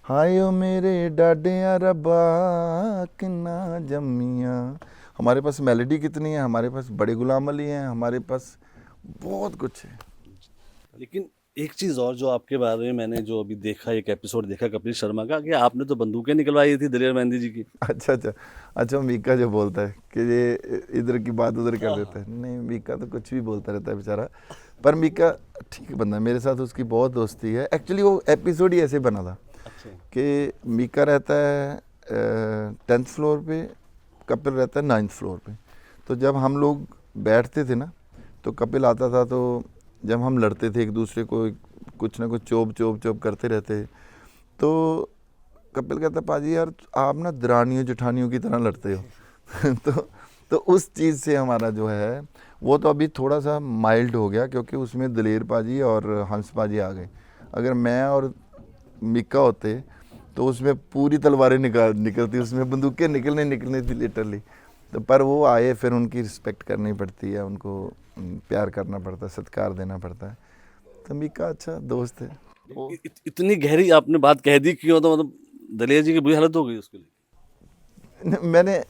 [SPEAKER 1] हायो मेरे डाडिया रब्बा किन्ना जम्मियाँ। हमारे पास मेलोडी कितनी है, हमारे पास बड़े गुलाम अली हैं, हमारे पास बहुत कुछ है।
[SPEAKER 3] लेकिन एक चीज़ और जो आपके बारे में मैंने जो अभी देखा, एक एपिसोड देखा कपिल शर्मा का, कि आपने तो बंदूकें निकलवाई थी दलेर मेहंदी जी की।
[SPEAKER 1] अच्छा मीका जो बोलता है कि ये इधर की बात उधर कर देता है। नहीं, मीका तो कुछ भी बोलता रहता है बेचारा, पर मीका ठीक बंदा है, मेरे साथ उसकी बहुत दोस्ती है। एक्चुअली वो एपिसोड ही ऐसे बना था कि मीका रहता है 10th फ्लोर पे, कपिल रहता है 9th फ्लोर पे। तो जब हम लोग बैठते थे ना, तो कपिल आता था, तो जब हम लड़ते थे एक दूसरे को, कुछ ना कुछ चोप करते रहते, तो कपिल कहता, पाजी यार आप ना दरानियों जेठानियों की तरह लड़ते हो। तो उस चीज़ से हमारा जो है वो तो अभी थोड़ा सा माइल्ड हो गया, क्योंकि उसमें दलेर पाजी और हंस पाजी आ गए। अगर मैं और मिक्का होते तो उसमें पूरी तलवारें निकलती, उसमें बंदूकें निकलने थी लिटरली। तो पर वो आए, फिर उनकी रिस्पेक्ट करनी पड़ती है, उनको प्यार करना पड़ता है, सत्कार देना पड़ता है। तो मिक्का अच्छा दोस्त है।
[SPEAKER 3] इतनी गहरी आपने बात कह दी, क्यों? तो मतलब दलेर जी की बुरी हालत हो गई उसके लिए।
[SPEAKER 1] मैंने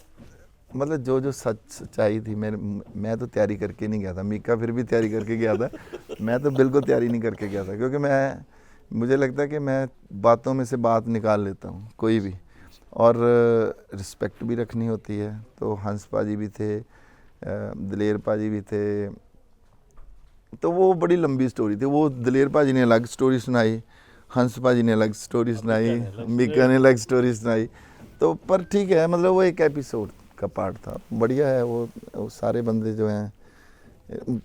[SPEAKER 1] मतलब जो सच्चाई थी, मैं तो तैयारी करके नहीं गया था, मीका फिर भी तैयारी करके गया था। मैं तो बिल्कुल तैयारी नहीं करके गया था, क्योंकि मुझे लगता है कि मैं बातों में से बात निकाल लेता हूँ कोई भी, और रिस्पेक्ट भी रखनी होती है। तो हंस पाजी भी थे, दिलेर पाजी भी थे, तो वो बड़ी लंबी स्टोरी थी। वो दिलेर पाजी ने अलग स्टोरी सुनाई, हंस पाजी ने अलग स्टोरी सुनाई, मीका ने अलग स्टोरी सुनाई। तो पर ठीक है, मतलब वो एक एपिसोड का पार्ट था, बढ़िया है। वो सारे बंदे जो हैं,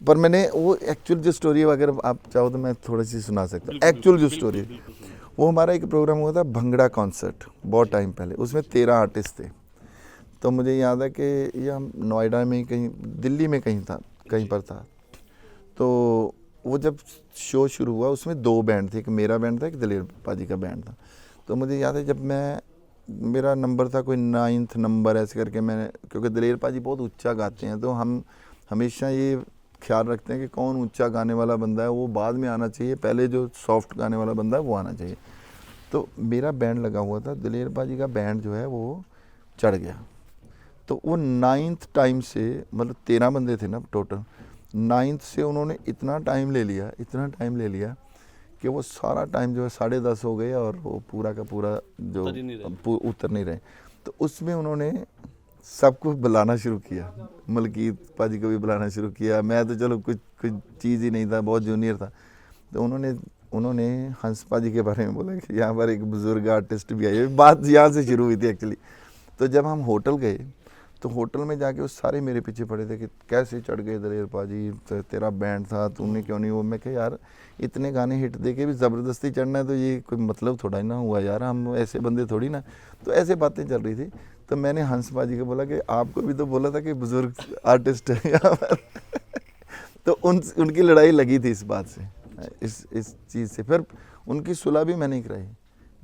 [SPEAKER 1] पर मैंने वो एक्चुअल जो स्टोरी है, अगर आप चाहो तो मैं थोड़ी सी सुना सकता हूँ। एक्चुअल जो स्टोरी है, वो हमारा एक प्रोग्राम हुआ था भंगड़ा कॉन्सर्ट, बहुत टाइम पहले। उसमें 13 आर्टिस्ट थे। तो मुझे याद है कि ये हम नोएडा में ही कहीं, दिल्ली में कहीं पर था। तो वो जब शो शुरू हुआ, उसमें 2 बैंड थे, एक मेरा बैंड था, एक दिलेर पाजी का बैंड था। तो मुझे याद है जब मेरा नंबर था कोई 9th नंबर ऐसे करके, मैंने, क्योंकि दिलेर पाजी बहुत ऊंचा गाते हैं, तो हम हमेशा ये ख्याल रखते हैं कि कौन ऊंचा गाने वाला बंदा है वो बाद में आना चाहिए, पहले जो सॉफ्ट गाने वाला बंदा है वो आना चाहिए। तो मेरा बैंड लगा हुआ था, दिलेर पाजी का बैंड जो है वो चढ़ गया। तो वो 9th टाइम से, मतलब 13 बंदे थे ना टोटल, 9th से उन्होंने इतना टाइम ले लिया कि वो सारा टाइम जो है 10:30 हो गए, और वो पूरा का पूरा जो उतर नहीं रहे। तो उसमें उन्होंने सबको बुलाना शुरू किया, मलकीत पाजी को भी बुलाना शुरू किया। मैं तो चलो कुछ चीज़ ही नहीं था, बहुत जूनियर था। तो उन्होंने हंस पाजी के बारे में बोला कि यहाँ पर एक बुज़ुर्ग आर्टिस्ट भी आई है। बात यहाँ से शुरू हुई थी एक्चुअली। तो जब हम होटल गए, तो होटल में जाके वो सारे मेरे पीछे पड़े थे कि कैसे चढ़ गए दिलेर पाजी, तेरा बैंड था, तूने क्यों नहीं। वो मैं कहा यार, इतने गाने हिट दे के भी ज़बरदस्ती चढ़ना है, तो ये कोई मतलब थोड़ा ही ना हुआ यार, हम ऐसे बंदे थोड़ी ना। तो ऐसे बातें चल रही थी। तो मैंने हंस पाजी को बोला कि आपको भी तो बोला था कि बुज़ुर्ग आर्टिस्ट है यहाँ पर। तो उनकी लड़ाई लगी थी इस बात से, इस चीज़ से। फिर उनकी सुलह भी मैंने कराई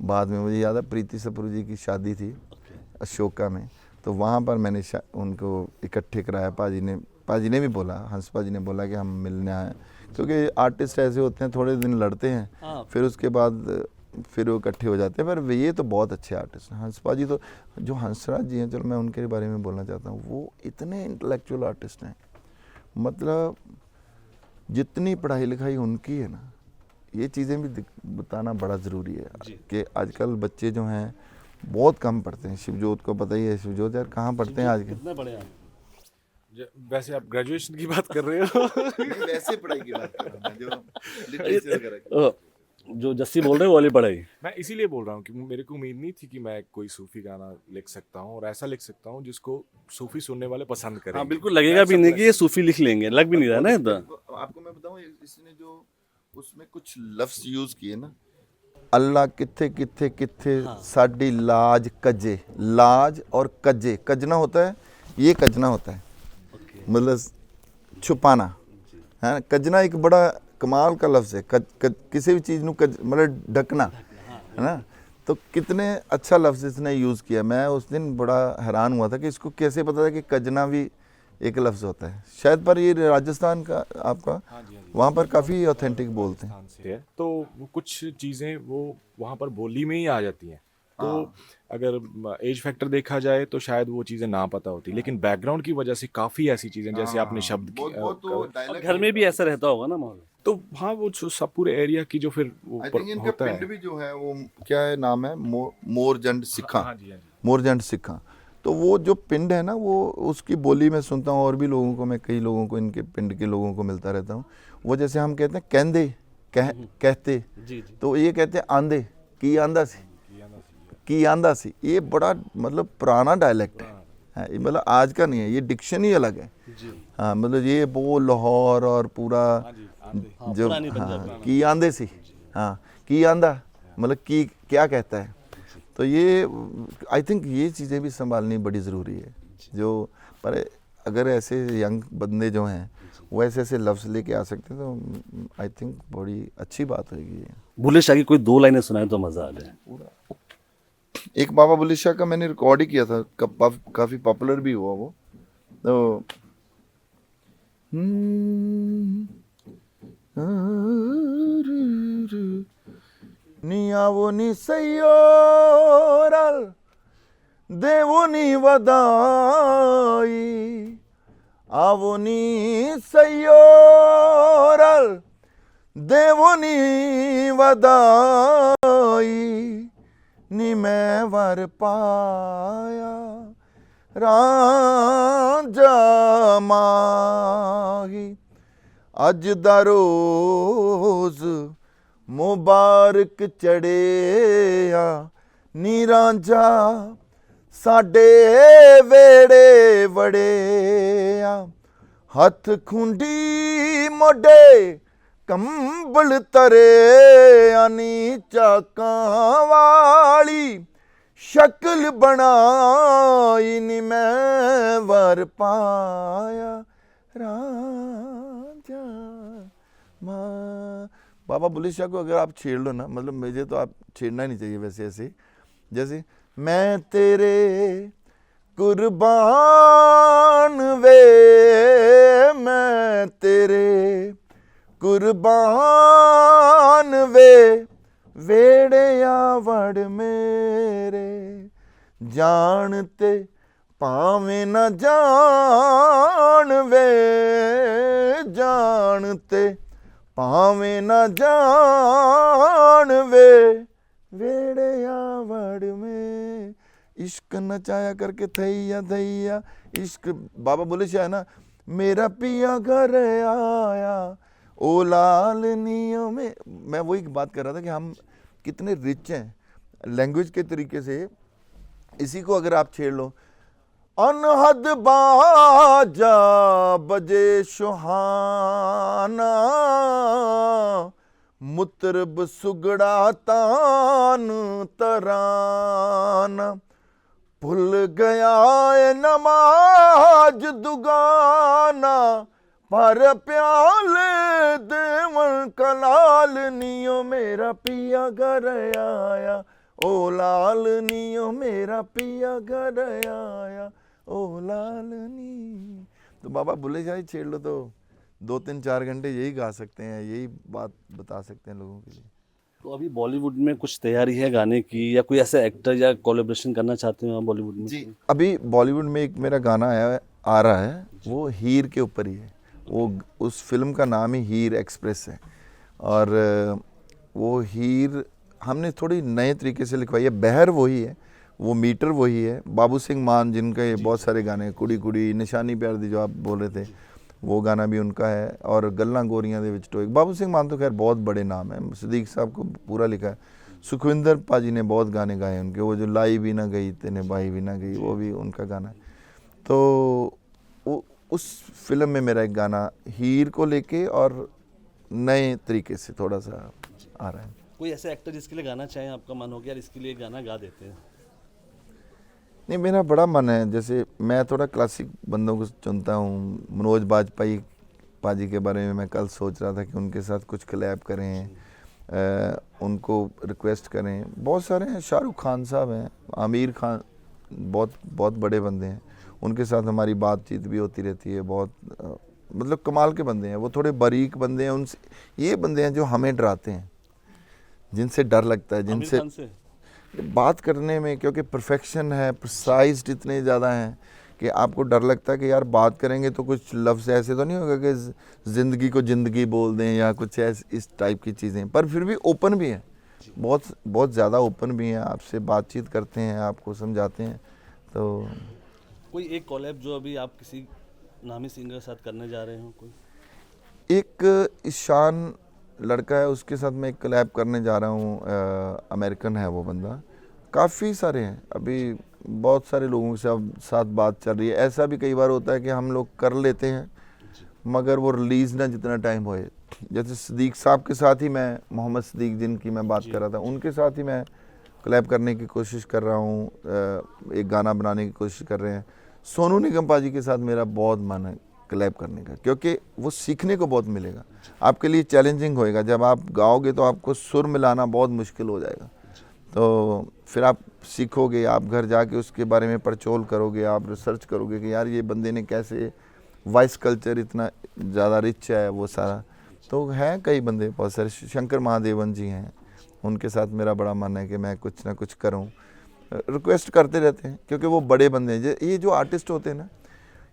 [SPEAKER 1] बाद में। मुझे याद है प्रीति सप्रू जी की शादी थी अशोका में, तो वहाँ पर मैंने उनको इकट्ठे कराया। पाजी ने भी बोला, हंस पाजी ने बोला कि हम मिलने आए, क्योंकि आर्टिस्ट ऐसे होते हैं, थोड़े दिन लड़ते हैं, फिर उसके बाद फिर वो इकट्ठे हो जाते हैं। पर ये तो बहुत अच्छे आर्टिस्ट हैं। हंस पाजी तो, जो हंसराज जी हैं, चलो मैं उनके बारे में बोलना चाहता हूँ, वो इतने इंटेलेक्चुअल आर्टिस्ट हैं। मतलब जितनी पढ़ाई लिखाई उनकी है ना, ये चीज़ें भी बताना बड़ा ज़रूरी है कि आजकल बच्चे जो हैं बहुत कम पढ़ते हैं। शिवजोत को पता ही है, शिवजोत यार कहाँ पढ़ते हैं आजकल।
[SPEAKER 3] कितने बड़े हैं?
[SPEAKER 2] वैसे आप ग्रेजुएशन की बात कर रहे हो?
[SPEAKER 1] वैसे पढ़ाई की बात कर रहा हूं, जो लिटरेचर वगैरह की।
[SPEAKER 3] जो जस्सी बोल रहे हो वो वाली पढ़ाई।
[SPEAKER 2] मैं इसीलिए बोल रहा हूँ कि मेरे को उम्मीद नहीं थी कि मैं कोई सूफी गाना लिख सकता हूँ, और ऐसा लिख सकता हूँ जिसको सूफी सुनने वाले पसंद करें।
[SPEAKER 3] हाँ बिल्कुल, लगेगा भी नहीं कि ये सूफी लिख लेंगे, लग भी नहीं रहा ना इतना।
[SPEAKER 1] आपको मैं बताऊं, इसने जो उसमें कुछ लफ्ज यूज किए ना, अल्लाह किथे किथे किथे साडी लाज कजे, लाज और कजे, कजना होता है, ये कजना होता है, मतलब छुपाना है। कजना एक बड़ा कमाल का लफ्ज़ है। किसी भी चीज़ ਨੂੰ मतलब ढकना है ना। तो कितने अच्छा लफ्ज़ इसने यूज़ किया। मैं उस दिन बड़ा हैरान हुआ था कि इसको कैसे पता था कि कजना भी एक लफ्ज़ होता है। शायद पर ये राजस्थान का आपका, वहाँ पर काफ़ी ऑथेंटिक बोलते हैं।
[SPEAKER 2] तो वो कुछ चीज़ें वो वहाँ पर बोली में ही आ जाती हैं। तो अगर एज फैक्टर देखा जाए तो शायद वो चीज़ें ना पता होती, लेकिन बैकग्राउंड की वजह से काफ़ी ऐसी चीज़ें, जैसे आपने शब्द
[SPEAKER 3] और घर में भी ऐसा रहता होगा ना माहौल।
[SPEAKER 2] तो हाँ, वो सब पूरे एरिया की जो फिर वो
[SPEAKER 1] इनका
[SPEAKER 2] होता
[SPEAKER 1] पिंड
[SPEAKER 2] है।
[SPEAKER 1] भी जो है वो क्या है नाम है, मोरजंड सिक्खा।
[SPEAKER 2] हाँ जी, हाँ जी।
[SPEAKER 1] मोरजंड सिक्खा। तो वो जो पिंड है ना, वो उसकी बोली में सुनता हूँ, और भी लोगों को, मैं कई लोगों को, इनके पिंड के लोगों को मिलता रहता हूँ। वो जैसे हम कहते हैं कहंदे, कहते, तो ये कहते हैं आंदे, की आंदा सी, की आंदा सी। ये बड़ा मतलब पुराना डायलेक्ट है, ये मतलब आज का नहीं है, ये डिक्शन ही अलग है। हाँ, मतलब ये वो लाहौर और पूरा जो, हाँ, की आंदे सी, हाँ, की आंदा मतलब की क्या कहता है। तो ये आई थिंक ये चीज़ें भी संभालनी बड़ी ज़रूरी है। जो पर अगर ऐसे यंग बंदे जो हैं वो ऐसे ऐसे लफ्ज़ लेके आ सकते हैं, तो आई थिंक बड़ी अच्छी बात होगी ये।
[SPEAKER 3] बुल्ले शाह की कोई 2 लाइनें सुनाए तो मज़ा आ जाए।
[SPEAKER 1] एक बाबा बुल्ले शाह का मैंने रिकॉर्ड ही किया था, काफ़ी पॉपुलर भी हुआ वो। तो नी आवो नी सयोरल देवो नी वदाई, आवो नी सयोरल देवो नी वदाई नी मैं वर पाया रांझा माही अज दा रोज मुबारक चढ़िया नी रांझा साडे वेड़े वड़िया हथ खुंडी मोडे कंबल तरे आनी चाकां वाली शक्ल बनाई नी मैं वर पाया रांझा माँ। बाबा बुल्ले शाह को अगर आप छेड़ लो ना, मतलब मुझे तो आप छेड़ना ही नहीं चाहिए वैसे, ऐसे जैसे मैं तेरे कुर्बान वे, मैं तेरे कुर्बान वे वेड़िया वड़ मेरे जानते भावें न जान वे जानते भावें न जान वे वेड़िया वड़ में इश्क नचाया करके थैया थैया इश्क। बाबा बोले शाह ना, मेरा पिया घर आया ओ लाल नियों में। मैं वही बात कर रहा था कि हम कितने रिच हैं लैंग्वेज के तरीके से। इसी को अगर आप छेड़ लो, अनहद बाजा बजे सुहाना मुतरब सुगड़ा तान तराना भूल गया है नमाज दुगाना पर प्याले देवन कलाल नियो मेरा पिया घर आया ओ लाल नियो मेरा पिया घर आया ओ लाल नी। तो बाबा बुल्ले शाह छेड़ लो तो 2-3-4 घंटे यही गा सकते हैं, यही बात बता सकते हैं लोगों के लिए।
[SPEAKER 3] तो अभी बॉलीवुड में कुछ तैयारी है गाने की, या कोई ऐसा एक्टर या कोलैबोरेशन करना चाहते हो आप बॉलीवुड में?
[SPEAKER 1] जी, अभी बॉलीवुड में एक मेरा गाना आ रहा है, वो हीर के ऊपर ही है। वो उस फिल्म का नाम ही हीर एक्सप्रेस है और वो हीर हमने थोड़ी नए तरीके से लिखवाई है। बहर वही है, वो मीटर वही है। बाबू सिंह मान जिनका ये बहुत सारे गाने, कुड़ी कुड़ी, निशानी प्यार दी जो आप बोल रहे थे, वो गाना भी उनका है। और गल्ला गोरियां दे विच टोए। बाबू सिंह मान तो खैर बहुत बड़े नाम है, सिद्दीक साहब को पूरा लिखा है। सुखविंदर पाजी ने बहुत गाने गाए उनके, वो जो लाई भी ना गई तेने बाई भी ना गई, वो भी उनका गाना है। तो वो उस फिल्म में मेरा एक गाना हीर को लेके और नए तरीके से थोड़ा सा आ रहा है।
[SPEAKER 3] कोई ऐसा एक्टर जिसके लिए गाना चाहें, आपका मन हो गया इसके लिए गाना गा देते हैं?
[SPEAKER 1] नहीं, मेरा बड़ा मन है। जैसे मैं थोड़ा क्लासिक बंदों को चुनता हूँ। मनोज बाजपेयी पाजी के बारे में मैं कल सोच रहा था कि उनके साथ कुछ कोलैब करें, उनको रिक्वेस्ट करें। बहुत सारे हैं, शाहरुख खान साहब हैं, आमिर खान, बहुत बहुत बड़े बंदे हैं, उनके साथ हमारी बातचीत भी होती रहती है। बहुत मतलब कमाल के बंदे हैं, वो थोड़े बारीक बंदे हैं। उनसे ये बंदे हैं जो हमें डराते हैं, जिनसे डर लगता है, जिनसे बात करने में, क्योंकि परफेक्शन है, प्रिसाइज्ड इतने ज़्यादा हैं कि आपको डर लगता है कि यार बात करेंगे तो कुछ लफ्ज़ ऐसे तो नहीं होगा कि ज़िंदगी को ज़िंदगी बोल दें या कुछ ऐसे इस टाइप की चीज़ें। पर फिर भी ओपन भी हैं, बहुत बहुत ज़्यादा ओपन भी हैं, आपसे बातचीत करते हैं, आपको समझाते हैं। तो
[SPEAKER 3] कोई एक कोलैब जो अभी आप किसी नामी सिंगर के साथ करने जा रहे हो? कोई
[SPEAKER 1] एक ईशान लड़का है, उसके साथ मैं एक कोलैब करने जा रहा हूँ। अमेरिकन है वो बंदा। काफ़ी सारे हैं, अभी बहुत सारे लोगों के साथ बात चल रही है। ऐसा भी कई बार होता है कि हम लोग कर लेते हैं मगर वो रिलीज़ ना जितना टाइम होए। जैसे सिद्दीक साहब के साथ ही मैं, मोहम्मद सिद्दीक जिनकी मैं बात कर रहा था, उनके साथ ही मैं कोलैब करने की कोशिश कर रहा हूँ। एक गाना बनाने की कोशिश कर रहे हैं। सोनू निगम पाजी के साथ मेरा बहुत मन है कोलैब करने का, क्योंकि वो सीखने को बहुत मिलेगा। आपके लिए चैलेंजिंग होएगा, जब आप गाओगे तो आपको सुर मिलाना बहुत मुश्किल हो जाएगा। तो फिर आप सीखोगे, आप घर जाके उसके बारे में पड़चोल करोगे, आप रिसर्च करोगे कि यार ये बंदे ने कैसे, वॉइस कल्चर इतना ज़्यादा रिच है वो सारा। तो हैं कई बंदे, बहुत सारे, शंकर महादेवन जी हैं, उनके साथ मेरा बड़ा मन है कि मैं कुछ ना कुछ करूं। रिक्वेस्ट करते रहते हैं क्योंकि वो बड़े बंदे हैं। ये जो आर्टिस्ट होते हैं ना,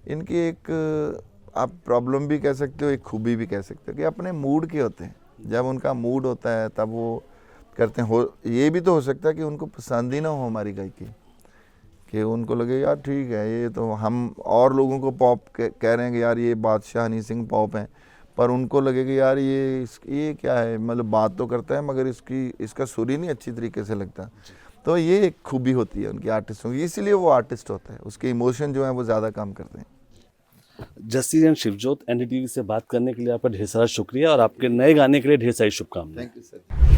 [SPEAKER 1] इनकी एक आप प्रॉब्लम भी कह सकते हो, एक खूबी भी कह सकते हो कि अपने मूड के होते हैं। जब उनका मूड होता है तब वो करते हैं। हो ये भी तो हो सकता है कि उनको पसंद ही ना हो हमारी गायकी, कि उनको लगे यार ठीक है ये तो हम और लोगों को पॉप कह रहे हैं कि यार ये बादशाह हनी सिंह पॉप हैं, पर उनको लगे कि यार ये क्या है, मतलब बात तो करता है मगर इसका सुर ही नहीं अच्छी तरीके से लगता। तो ये एक खूबी होती है उनकी आर्टिस्टों की, इसीलिए वो आर्टिस्ट होता है, उसके इमोशन जो हैं वो ज़्यादा काम करते हैं।
[SPEAKER 3] जस्सी एंड शिवजोत एनडीटीवी से बात करने के लिए आपका ढेर सारा शुक्रिया और आपके नए गाने के लिए ढेर सारी शुभकामनाएं।
[SPEAKER 1] Thank you sir.